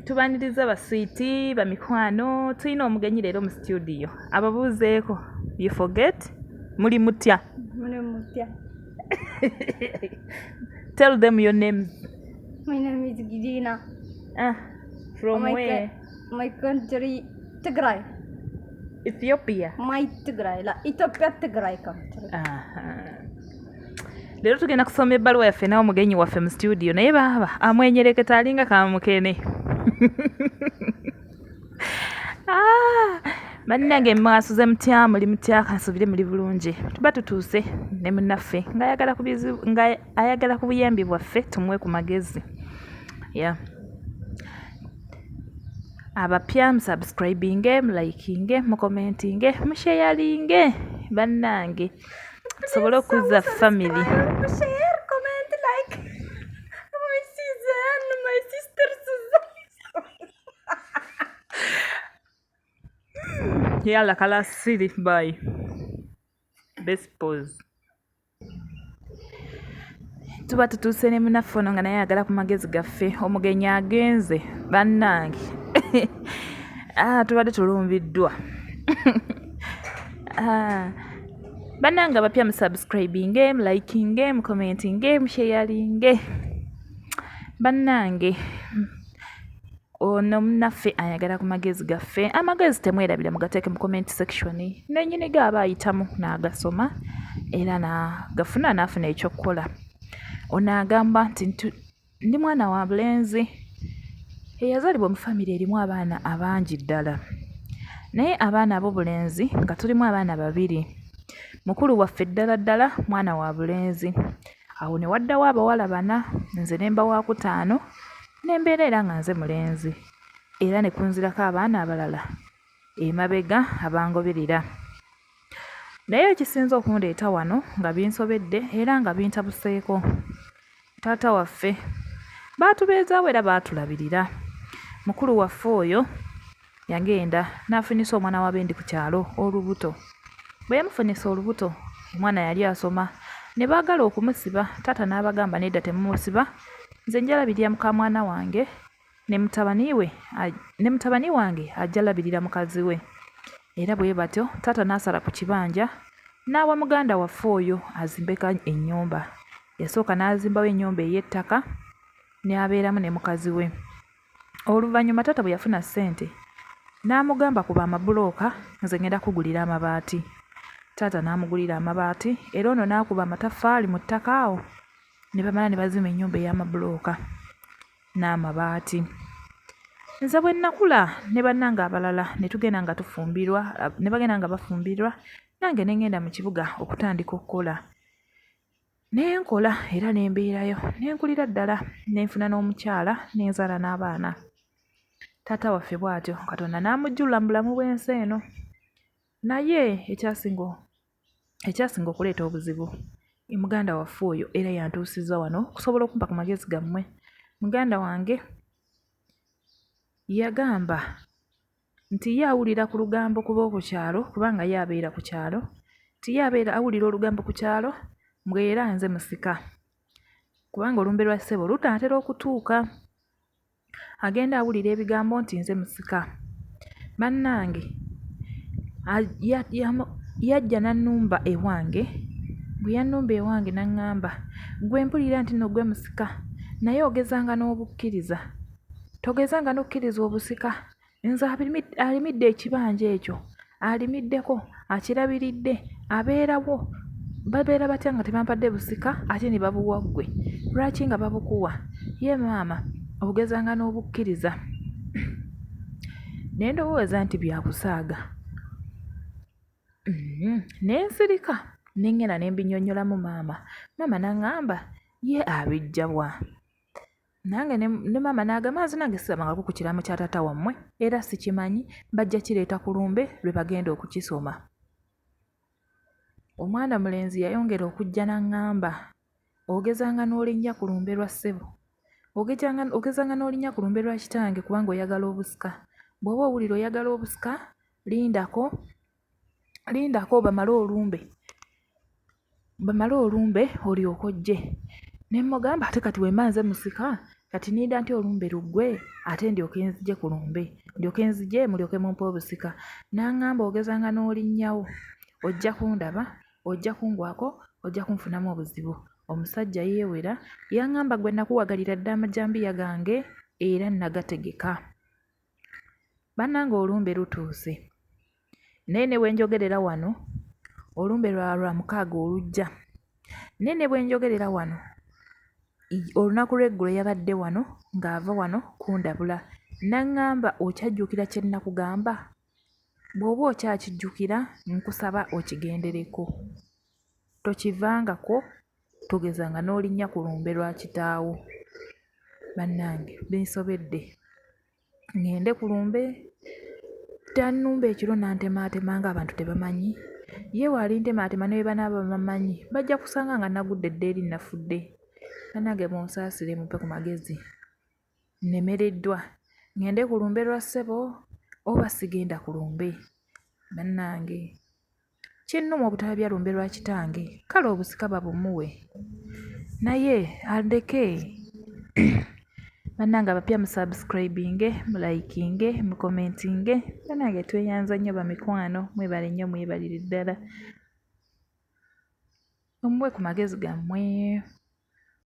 Tubaniriza baswiti bamikwano tulina omugenyi leero mu studio ababuuzeeko you forget muli mutya tell them your names. My name is Gidina. From where? My country Tigray. Ethiopia. My Tigray, la Ethiopia Tigray country. Leero tugenda kusoma ebbaluwa yaffe nawe omugenyi waffe mu studio naye baaba amwenyereketa alinga kamukene. Bannange mwasuze mutya muli mutya kansubire muli bulungi tuba tutuuse ne munnaffe ng'ayagala ku buyambi bwaffe tumuwe ku magezi. Abapya musubscribinge mulikinge mukomentinge musharinge bannange tusobole okuzza family. Share, comment, like. My Suzanne, my sister Suzanne. Yalla kala siri bye. Best pause. Tuba tutuuse ne munnaffe ono nga naye ayagala ku magezi gaffe omugenyi agenze bannange. Tubadde tulumbiddwa. Bannange abapya musubscribinge mulikinge mukomentinge musharinge bannange ono munnaffe ayagala ku magezi gaffe. Amagezi temwerabira mugateeke mu comment section nenyini gaaba ayitamu n'agasoma era n'agafuna n'afuna ekyokukola. Ono agamba nti ndi mwana wa bulenzi eyazaalibwa mu famire erimu abaana abangi ddala naye abaana ab'obulenzi nga tulimu abaana babiri. Mukulu waffe ddala mwana wa bulenzi awo ne waddawo abawala 4 nze nemba wa 5 nembeera era nga nze mulenzi era ne kunzirako abaana abalala emabega abangoberera. Naye ekisinza okundeeta wano nga binsobedde era nga bintabuseeko taata waffe baatubeezaawo era baatulabirira. Mukulu waffe oyo yagenda n'afunisa omwana wa bendi ku kyalo olubuto. Bwe yamufunisa olubuto omwana yali asoma ne baagala okumusiba. Taata n'abagamba nedda temumusiba nze njalabirira muka mwana wange ne mutabani wange ajja labirira mukazi we. Era bwe batyo taata n'asala ku kibanja n'awa muganda waffe oyo azimbeka ennyumba. Yasooka n'azimbawo ennyumba ey'ettaka n'abeeramu ne mukazi we. Oluvannyuma taata bwe yafuna ssente n'amugamba kuba amabulooka nze ngenda kugulira amabaati. Taata n'amugulira amabaati era ono n'akuba amataffaali mu ttaka awo ne bamala ne bazima ennyumba ey'amabulooka n'amabaati. Nze bwe nnakula ne bannange abalala ne tugenda nga tufumbirwa ne bagenda nga bafumbirwa nange ne ngenda mu kibuga okutandika okukola. Ne nkola era ne mbeerayo ne nkulira ddala ne nfuna n'omukyala ne nzaala n'abaana. Taata waffe bw'atyo Katonda n'amujjula mu bulamu bw'ensi eno. Naye ekyasinga okuleeta obuzibu muganda waffe oyo era yantuusizza wano okusobola okumpa ku magezi gammwe. Muganda wange yagamba nti ye awulira ku lugambo kuba ku kyalo kubanga ye abeera ku kyalo nti ye awulira olugambo ku kyalo mbwe era nze musika kubanga olumbe lwa ssebo lutandera okutuuka. Agenda awulira ebigambo nti nze musika. Bannange yajja n'annumba ewange. Bwe yannumba ewange n'aŋŋamba gwe mpulira nti nno gwe musika naye ogezanga n'obukkiriza togezanga n'okkiriza obusika. Nze alimidde ekibanja ekyo alimiddeko akirabiridde abeerawo babeera batya nga tebampadde busika ate ne babuwa ggwe lwaki nga babukuwa ye maama ogezanga n'obukkiriza. Ne ndowooza nti byakusaaga nensirika nengenda nembinyonyolamu maama. Maama n'aŋŋamba ye abijjabwa nange ne maama n'agamba nze nange sisabangako ku kiraamo kya taata wammwe era sikimanyi bajja kireeta ku lumbe lwe bagenda okukisoma. Omwana mulenzi yayongera okujja n'aŋŋamba ogezanga n'olinnya ku lumbe lwa ssebo ogezanga n'olinnya ku lumbe lwa kitange kubanga oyagala obusika. Bw'oba owulira oyagala obusika lindako bamale olumbe olyoke ojje. Ne mmugamba ate kati wemba nze musika kati niida nti olumbe luggwe ate ndyoke nzije ku lumbe ndyoke nzije mulyoke mumpe obusika. N'aŋŋamba ogezanga n'olinnyawo ojja kundaba ojja kungwako ojja kunfunamu obuzibu. Omusajja yeewera yaŋŋamba gwe nakuwagalira dda amajambiya gange era nagategeka. Bannange olumbe lutuuse naye ne bwe njogerera wano olumbe lwa 6 olujja. Naye ne bwe njogerera wano olunaku lw'eggulo yabadde wano ng'ava wano kundabula. N'aŋŋamba okyajjukira kye nnakugamba? Bw'oba okyakijjukira nkusaba okigendereko. Tokivangako togezanga n'olinnya ku lumbe lwa kitaawo. Bannange binsobedde ŋŋende ku lumbe tannumba ekiro nantemaatema ng'abantu tebamanyi. Ye bw'alintemaatema ne bwe banaaba bamanyi bajja kusanga nga nagudde dda eri nafudde. Bannange munsaasire mumpe ku magezi. Nnemereddwa ŋŋende ku lumbe lwa ssebo oba sigenda ku lumbe. Bannange kinnuma obutalabya lumbe lwa kitange. Kale obusika babumuwe naye aldeke. Bannange abapya musubscribinge mulayikinge mukomentinge. Bannange tweyanza nnyo bamikwano mwebale nnyo mwebalire ddala. Mumuwe ku magezi gammwe.